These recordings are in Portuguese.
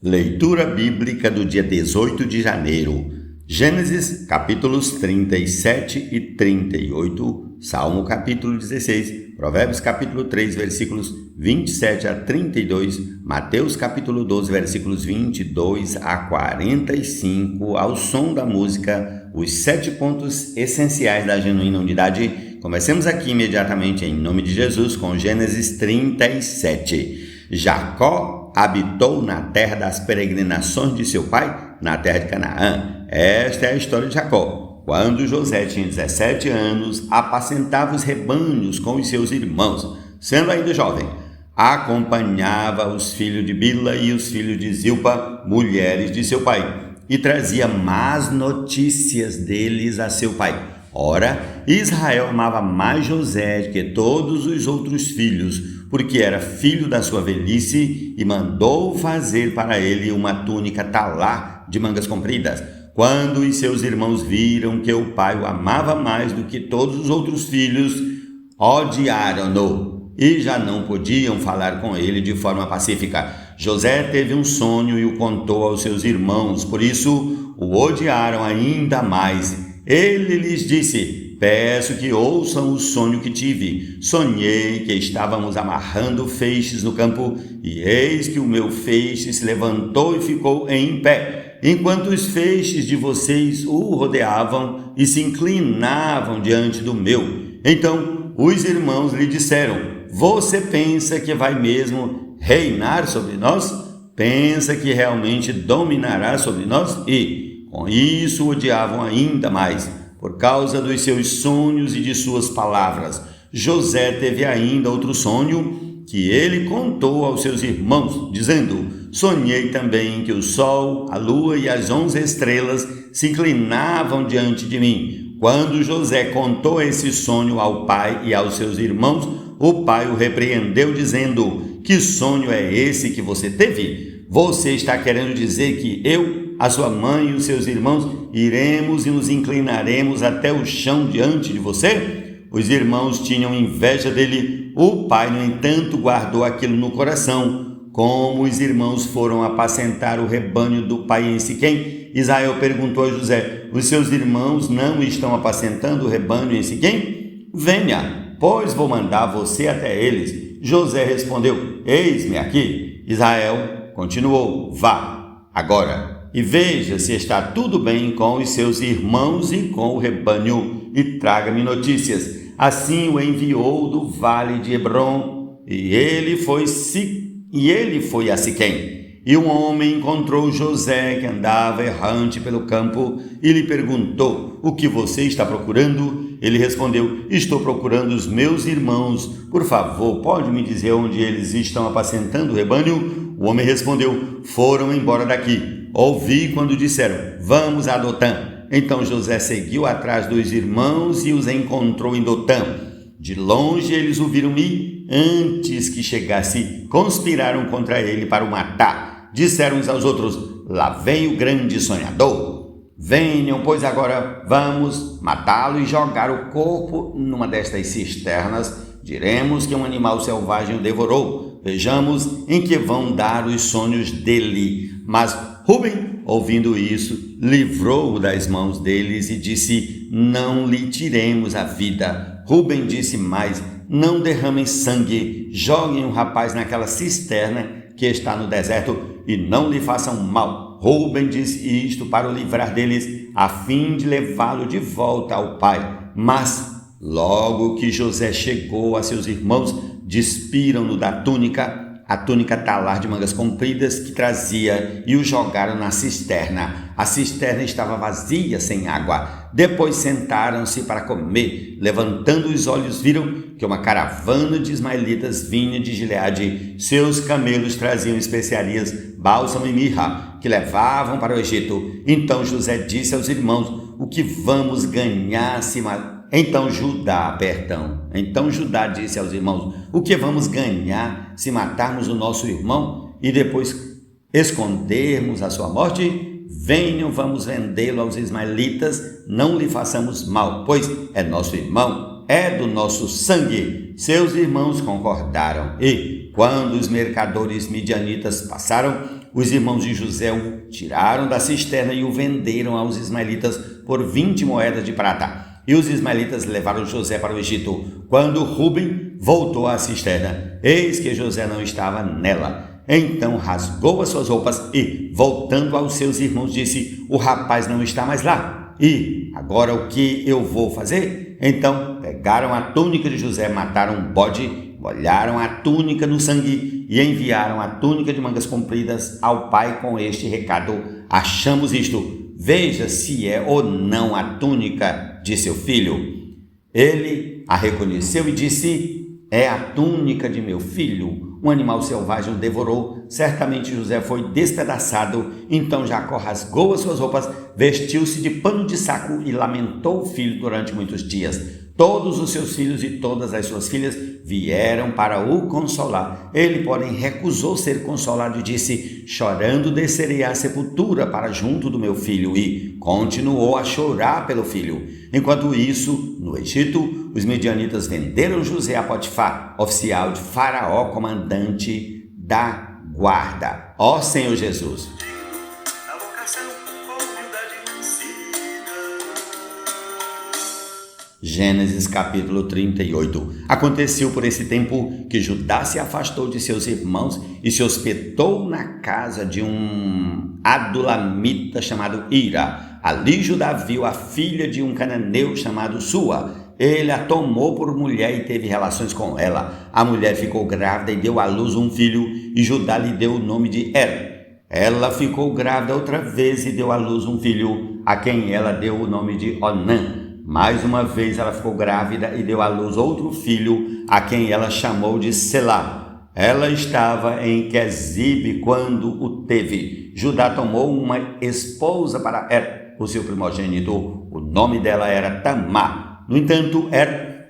Leitura bíblica do dia 18 de janeiro. Gênesis, capítulos 37 e 38, Salmo, capítulo 16, Provérbios, capítulo 3, versículos 27 a 32, Mateus, capítulo 12, versículos 22 a 45, ao som da música, os 7 pontos essenciais da genuína unidade. Comecemos aqui imediatamente, em nome de Jesus, com Gênesis 37. Jacó habitou na terra das peregrinações de seu pai, na terra de Canaã. Esta é a história de Jacó. Quando José tinha 17 anos, apacentava os rebanhos com os seus irmãos. Sendo ainda jovem, acompanhava os filhos de Bila e os filhos de Zilpa, mulheres de seu pai, e trazia más notícias deles a seu pai. Ora, Israel amava mais José que todos os outros filhos, porque era filho da sua velhice, e mandou fazer para ele uma túnica talá de mangas compridas. Quando os seus irmãos viram que o pai o amava mais do que todos os outros filhos, odiaram-no e já não podiam falar com ele de forma pacífica. José teve um sonho e o contou aos seus irmãos, por isso o odiaram ainda mais. Ele lhes disse: peço que ouçam o sonho que tive. Sonhei que estávamos amarrando feixes no campo, e eis que o meu feixe se levantou e ficou em pé, enquanto os feixes de vocês o rodeavam e se inclinavam diante do meu. Então os irmãos lhe disseram: você pensa que vai mesmo reinar sobre nós? Pensa que realmente dominará sobre nós? E, com isso, o odiavam ainda mais, por causa dos seus sonhos e de suas palavras. José teve ainda outro sonho, que ele contou aos seus irmãos, dizendo: sonhei também que o sol, a lua e as 11 estrelas se inclinavam diante de mim. Quando José contou esse sonho ao pai e aos seus irmãos, o pai o repreendeu, dizendo: que sonho é esse que você teve? Você está querendo dizer que eu, a sua mãe e os seus irmãos iremos e nos inclinaremos até o chão diante de você? Os irmãos tinham inveja dele. O pai, no entanto, guardou aquilo no coração. Como os irmãos foram apacentar o rebanho do pai em Siquém, Israel perguntou a José: os seus irmãos não estão apacentando o rebanho em Siquém? Venha, pois vou mandar você até eles. José respondeu: eis-me aqui. Israel continuou: vá agora e veja se está tudo bem com os seus irmãos e com o rebanho, e traga-me notícias. Assim o enviou do vale de Hebrom, e ele foi a Siquém. E um homem encontrou José, que andava errante pelo campo, e lhe perguntou: o que você está procurando? Ele respondeu: estou procurando os meus irmãos. Por favor, pode me dizer onde eles estão apacentando o rebanho? O homem respondeu: foram embora daqui. Ouvi quando disseram: vamos a Dotã. Então José seguiu atrás dos irmãos e os encontrou em Dotã. De longe eles o viram e, antes que chegasse, conspiraram contra ele para o matar. Disseram uns aos outros: lá vem o grande sonhador. Venham, pois agora vamos matá-lo e jogar o corpo numa destas cisternas. Diremos que um animal selvagem o devorou. Vejamos em que vão dar os sonhos dele. Mas Ruben, ouvindo isso, livrou-o das mãos deles e disse: não lhe tiremos a vida. Ruben disse mais: não derramem sangue, joguem o rapaz naquela cisterna que está no deserto e não lhe façam mal. Ruben disse isto para o livrar deles, a fim de levá-lo de volta ao pai. Mas logo que José chegou a seus irmãos, despiram-no da túnica, a túnica talá de mangas compridas que trazia, e o jogaram na cisterna. A cisterna estava vazia, sem água. Depois sentaram-se para comer. Levantando os olhos, viram que uma caravana de ismaelitas vinha de Gileade. Seus camelos traziam especiarias, bálsamo e mirra, que levavam para o Egito. Então José disse aos irmãos: o que vamos ganhar se Então Judá disse aos irmãos: o que vamos ganhar se matarmos o nosso irmão e depois escondermos a sua morte? Venham, vamos vendê-lo aos ismaelitas, não lhe façamos mal, pois é nosso irmão, é do nosso sangue. Seus irmãos concordaram, e quando os mercadores midianitas passaram, os irmãos de José o tiraram da cisterna e o venderam aos ismaelitas por 20 moedas de prata. E os ismaelitas levaram José para o Egito. Quando Rúben voltou à cisterna, eis que José não estava nela. Então rasgou as suas roupas e, voltando aos seus irmãos, disse: o rapaz não está mais lá. E agora o que eu vou fazer? Então pegaram a túnica de José, mataram um bode, molharam a túnica no sangue e enviaram a túnica de mangas compridas ao pai com este recado: achamos isto. Veja se é ou não a túnica de seu filho. Ele a reconheceu e disse: é a túnica de meu filho. Um animal selvagem o devorou. Certamente José foi despedaçado. Então Jacó rasgou as suas roupas, vestiu-se de pano de saco e lamentou o filho durante muitos dias. Todos os seus filhos e todas as suas filhas vieram para o consolar. Ele, porém, recusou ser consolado e disse: chorando descerei à sepultura para junto do meu filho. E continuou a chorar pelo filho. Enquanto isso, no Egito, os medianitas venderam José a Potifar, oficial de Faraó, comandante da guarda. Ó Senhor Jesus! Gênesis capítulo 38. Aconteceu por esse tempo que Judá se afastou de seus irmãos e se hospedou na casa de um adulamita chamado Ira. Ali Judá viu a filha de um cananeu chamado Sua. Ele a tomou por mulher e teve relações com ela. A mulher ficou grávida e deu à luz um filho, e Judá lhe deu o nome de Ela ficou grávida outra vez e deu à luz um filho, a quem ela deu o nome de Onã. Mais uma vez ela ficou grávida e deu à luz outro filho, a quem ela chamou de Selá. Ela estava em Quezibe quando o teve. Judá tomou uma esposa para o seu primogênito. O nome dela era Tamar. No entanto,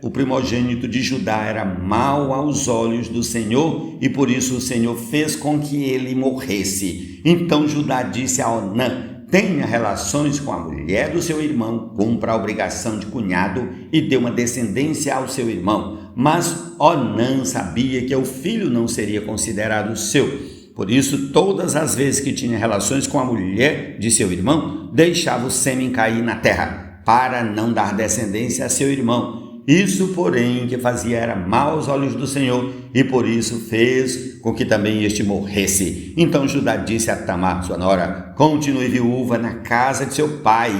o primogênito de Judá, era mau aos olhos do Senhor, e por isso o Senhor fez com que ele morresse. Então Judá disse a Onã: tenha relações com a mulher do seu irmão, cumpra a obrigação de cunhado e dê uma descendência ao seu irmão. Mas Onã sabia que o filho não seria considerado seu. Por isso, todas as vezes que tinha relações com a mulher de seu irmão, deixava o sêmen cair na terra, para não dar descendência a seu irmão. Isso, porém, que fazia era mal aos olhos do Senhor, e por isso fez com que também este morresse. Então Judá disse a Tamar, sua nora: continue viúva na casa de seu pai,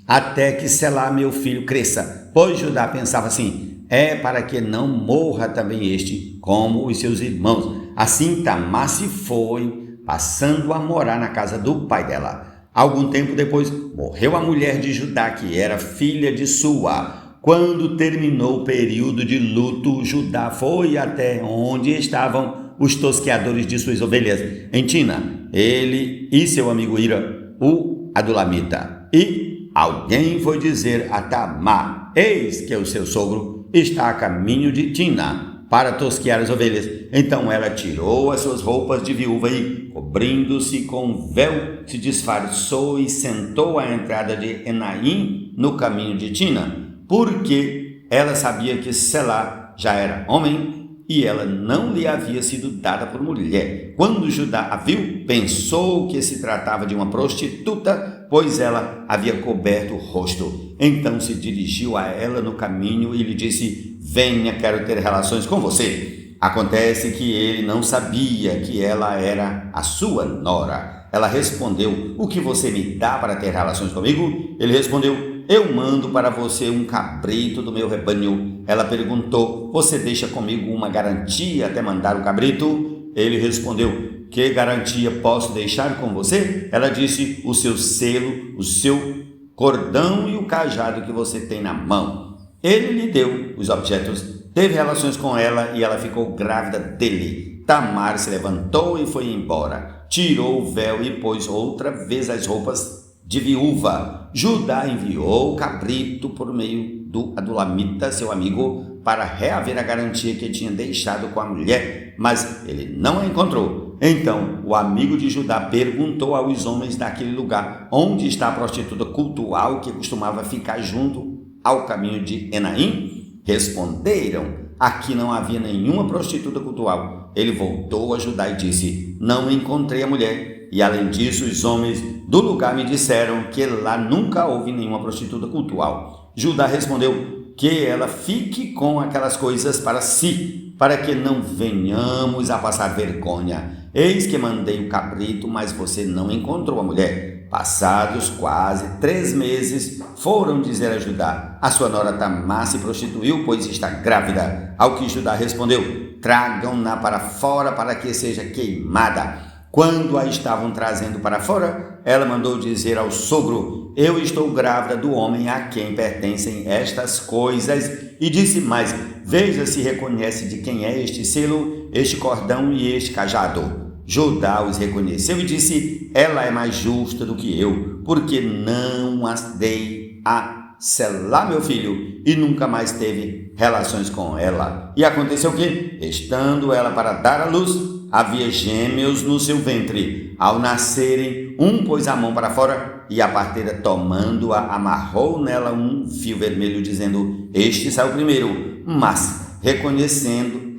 até que Selá, meu filho, cresça. Pois Judá pensava assim: é para que não morra também este, como os seus irmãos. Assim Tamar se foi, passando a morar na casa do pai dela. Algum tempo depois, morreu a mulher de Judá, que era filha de Sua. Quando terminou o período de luto, Judá foi até onde estavam os tosqueadores de suas ovelhas, em Tina, ele e seu amigo Ira, o adulamita. E alguém foi dizer a Tamar: eis que o seu sogro está a caminho de Tina para tosquear as ovelhas. Então ela tirou as suas roupas de viúva e, cobrindo-se com um véu, se disfarçou e sentou à entrada de Enaim, no caminho de Tina, porque ela sabia que Selá já era homem e ela não lhe havia sido dada por mulher. Quando Judá a viu, pensou que se tratava de uma prostituta, pois ela havia coberto o rosto. Então se dirigiu a ela no caminho e lhe disse: venha, quero ter relações com você. Acontece que ele não sabia que ela era a sua nora. Ela respondeu: o que você me dá para ter relações comigo? Ele respondeu: eu mando para você um cabrito do meu rebanho. Ela perguntou: você deixa comigo uma garantia até mandar o cabrito? Ele respondeu: que garantia posso deixar com você? Ela disse: o seu selo, o seu cordão e o cajado que você tem na mão. Ele lhe deu os objetos, teve relações com ela e ela ficou grávida dele. Tamar se levantou e foi embora. Tirou o véu e pôs outra vez as roupas de viúva. Judá enviou o cabrito por meio do adulamita, seu amigo, para reaver a garantia que tinha deixado com a mulher, mas ele não a encontrou. Então o amigo de Judá perguntou aos homens daquele lugar: onde está a prostituta cultual que costumava ficar junto ao caminho de Enaim? Responderam: aqui não havia nenhuma prostituta cultual. Ele voltou a Judá e disse: não encontrei a mulher. mulher. E além disso, os homens do lugar me disseram que lá nunca houve nenhuma prostituta cultual. Judá respondeu que ela fique com aquelas coisas para si, para que não venhamos a passar vergonha. Eis que mandei o cabrito, mas você não encontrou a mulher. Passados quase 3 meses, foram dizer a Judá: a sua nora Tamar se prostituiu, pois está grávida. Ao que Judá respondeu: tragam-na para fora para que seja queimada. Quando a estavam trazendo para fora, ela mandou dizer ao sogro: eu estou grávida do homem a quem pertencem estas coisas. E disse mais: veja se reconhece de quem é este selo, este cordão e este cajado. Judá os reconheceu e disse: ela é mais justa do que eu, porque não as dei a selar meu filho, e nunca mais teve relações com ela. E aconteceu que, estando ela para dar à luz, havia gêmeos no seu ventre. Ao nascerem, um pôs a mão para fora, e a parteira, tomando-a, amarrou nela um fio vermelho, dizendo: este saiu primeiro. Mas, recolhendo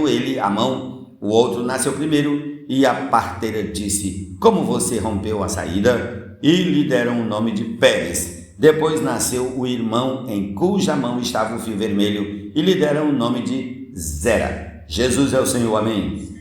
ele a mão, o outro nasceu primeiro. E a parteira disse: como você rompeu a saída? E lhe deram o nome de Pérez. Depois nasceu o irmão em cuja mão estava o fio vermelho, e lhe deram o nome de Zera. Jesus é o Senhor, amém.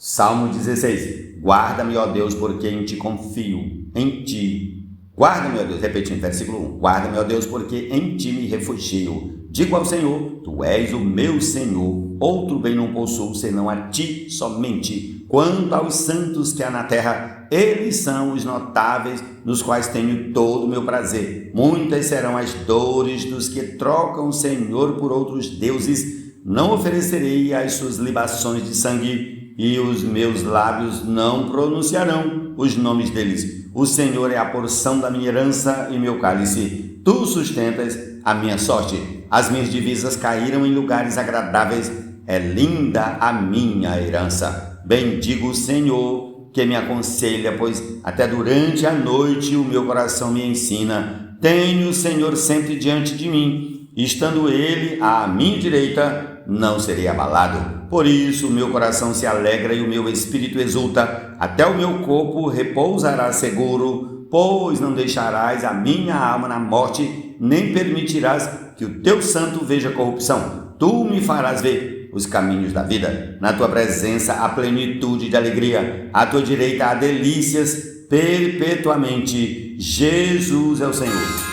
Salmo 16. Guarda-me, ó Deus, porque em ti confio, em ti. Guarda-me, ó Deus, repetindo, versículo 1. Guarda-me, ó Deus, porque em ti me refugio. Digo ao Senhor: tu és o meu Senhor. Outro bem não possuo, senão a ti somente. Quanto aos santos que há na terra, eles são os notáveis, nos quais tenho todo o meu prazer. Muitas serão as dores dos que trocam o Senhor por outros deuses. Não oferecerei as suas libações de sangue, e os meus lábios não pronunciarão os nomes deles. O Senhor é a porção da minha herança e meu cálice. Tu sustentas a minha sorte. As minhas divisas caíram em lugares agradáveis. É linda a minha herança. Bendigo o Senhor, que me aconselha, pois até durante a noite o meu coração me ensina. Tenho o Senhor sempre diante de mim. Estando ele à minha direita, não serei abalado. Por isso o meu coração se alegra e o meu espírito exulta. Até o meu corpo repousará seguro, pois não deixarás a minha alma na morte, nem permitirás que o teu santo veja corrupção. Tu me farás ver os caminhos da vida. Na tua presença há plenitude de alegria. À tua direita há delícias perpetuamente. Jesus é o Senhor.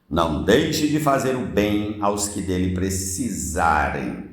Não deixe de fazer o bem aos que dele precisarem.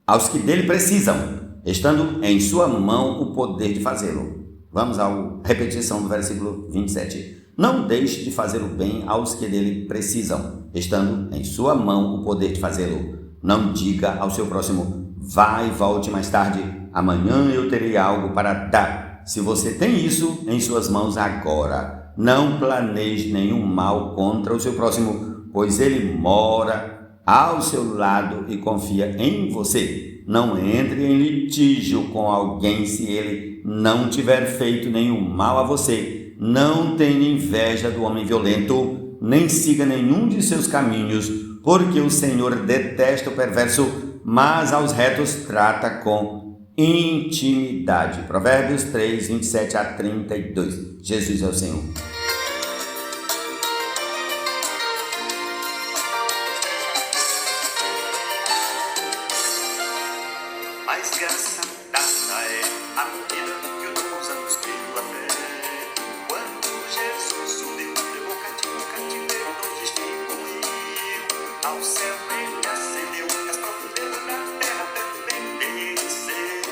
Aos que dele precisam, estando em sua mão o poder de fazê-lo. Vamos à repetição do versículo 27. Não deixe de fazer o bem aos que dele precisam, estando em sua mão o poder de fazê-lo. Não diga ao seu próximo: vai e volte mais tarde, amanhã eu terei algo para dar. Se você tem isso em suas mãos agora, não planeje nenhum mal contra o seu próximo, pois ele mora ao seu lado e confia em você. Não entre em litígio com alguém se ele não tiver feito nenhum mal a você. Não tenha inveja do homem violento, nem siga nenhum de seus caminhos, porque o Senhor detesta o perverso, mas aos retos trata com intimidade. Provérbios 3, 27 a 32. Jesus é o Senhor. Mais graça dada é a medida que os anos pela fé. Quando Jesus subiu, levou cativeiro, não distribuiu. Ao céu ele ascendeu, as profundezas da terra também desceu.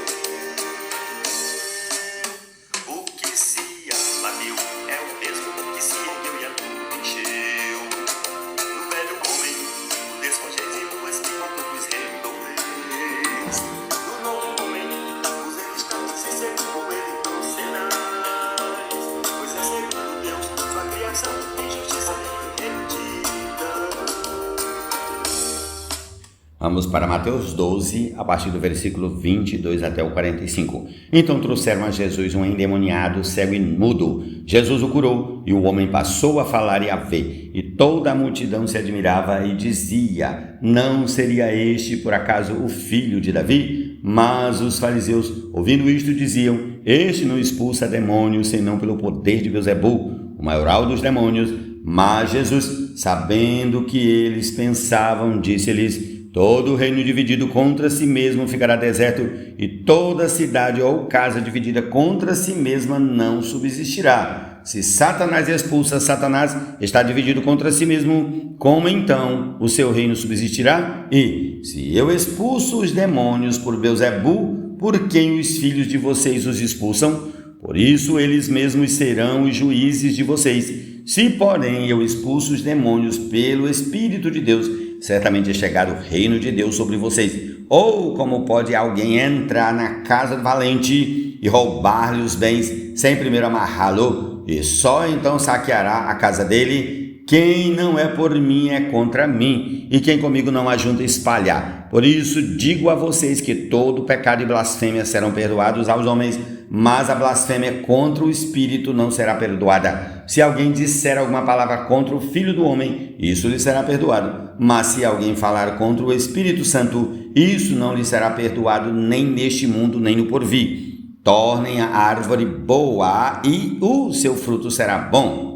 Vamos para Mateus 12, a partir do versículo 22 até o 45. Então trouxeram a Jesus um endemoniado, cego e mudo. Jesus o curou, e o homem passou a falar e a ver. E toda a multidão se admirava e dizia: não seria este, por acaso, o filho de Davi? Mas os fariseus, ouvindo isto, diziam: este não expulsa demônios, senão pelo poder de Beelzebul, o maioral dos demônios. Mas Jesus, sabendo que eles pensavam, disse-lhes: todo reino dividido contra si mesmo ficará deserto, e toda cidade ou casa dividida contra si mesma não subsistirá. Se Satanás expulsa Satanás, está dividido contra si mesmo, como então o seu reino subsistirá? E, se eu expulso os demônios por Beelzebul, por quem os filhos de vocês os expulsam? Por isso eles mesmos serão os juízes de vocês. Se, porém, eu expulso os demônios pelo Espírito de Deus, certamente é chegado o reino de Deus sobre vocês. Ou como pode alguém entrar na casa do valente e roubar-lhe os bens, sem primeiro amarrá-lo, e só então saqueará a casa dele? Quem não é por mim é contra mim, e quem comigo não ajunta espalhar. Por isso digo a vocês que todo pecado e blasfêmia serão perdoados aos homens, mas a blasfêmia contra o Espírito não será perdoada. Se alguém disser alguma palavra contra o Filho do Homem, isso lhe será perdoado. Mas se alguém falar contra o Espírito Santo, isso não lhe será perdoado nem neste mundo, nem no porvir. Tornem a árvore boa e o seu fruto será bom.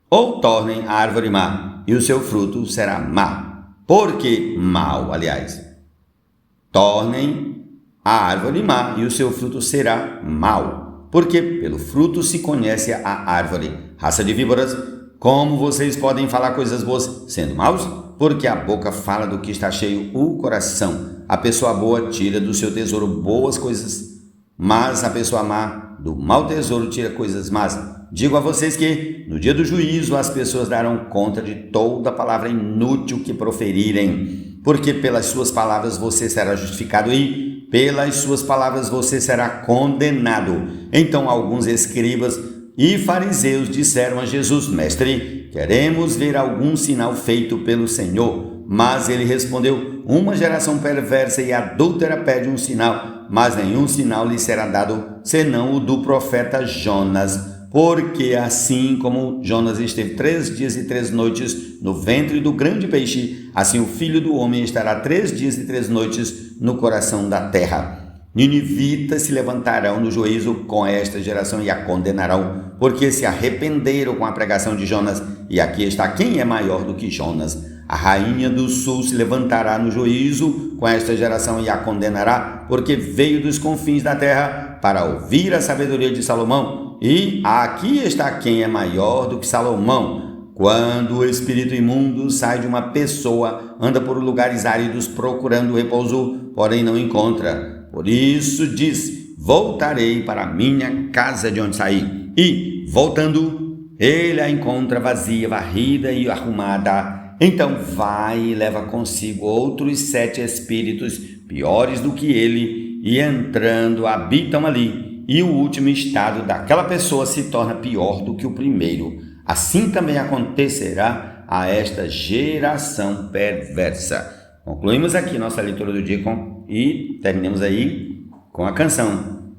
Ou tornem a árvore má e o seu fruto será má. Por que mal, aliás? Tornem a árvore má e o seu fruto será mau. Porque pelo fruto se conhece a árvore. Raça de víboras, como vocês podem falar coisas boas sendo maus? Porque a boca fala do que está cheio o coração. A pessoa boa tira do seu tesouro boas coisas, mas a pessoa má do mau tesouro tira coisas más. Digo a vocês que, no dia do juízo, as pessoas darão conta de toda palavra inútil que proferirem, porque pelas suas palavras você será justificado e pelas suas palavras você será condenado. Então alguns escribas e fariseus disseram a Jesus: Mestre, queremos ver algum sinal feito pelo Senhor. Mas ele respondeu: uma geração perversa e adúltera pede um sinal, mas nenhum sinal lhe será dado, senão o do profeta Jonas. Porque assim como Jonas esteve 3 dias e 3 noites no ventre do grande peixe, assim o Filho do Homem estará 3 dias e 3 noites no coração da terra. Ninivitas se levantarão no juízo com esta geração e a condenarão, porque se arrependeram com a pregação de Jonas, e aqui está quem é maior do que Jonas. A rainha do sul se levantará no juízo com esta geração e a condenará, porque veio dos confins da terra para ouvir a sabedoria de Salomão, e aqui está quem é maior do que Salomão. Quando o espírito imundo sai de uma pessoa, anda por lugares áridos procurando repouso, porém não encontra. Por isso diz: voltarei para a minha casa de onde saí. E, voltando, ele a encontra vazia, varrida e arrumada. Então vai e leva consigo outros 7 espíritos piores do que ele, e entrando habitam ali. E o último estado daquela pessoa se torna pior do que o primeiro. Assim também acontecerá a esta geração perversa. Concluímos aqui nossa leitura do dia e terminemos aí com a canção.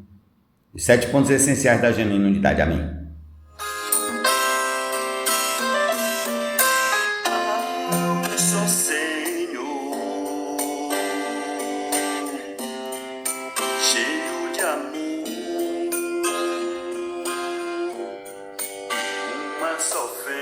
Os 7 pontos essenciais da genuína unidade. Amém. Só Senhor, cheio de amor, uma só fé.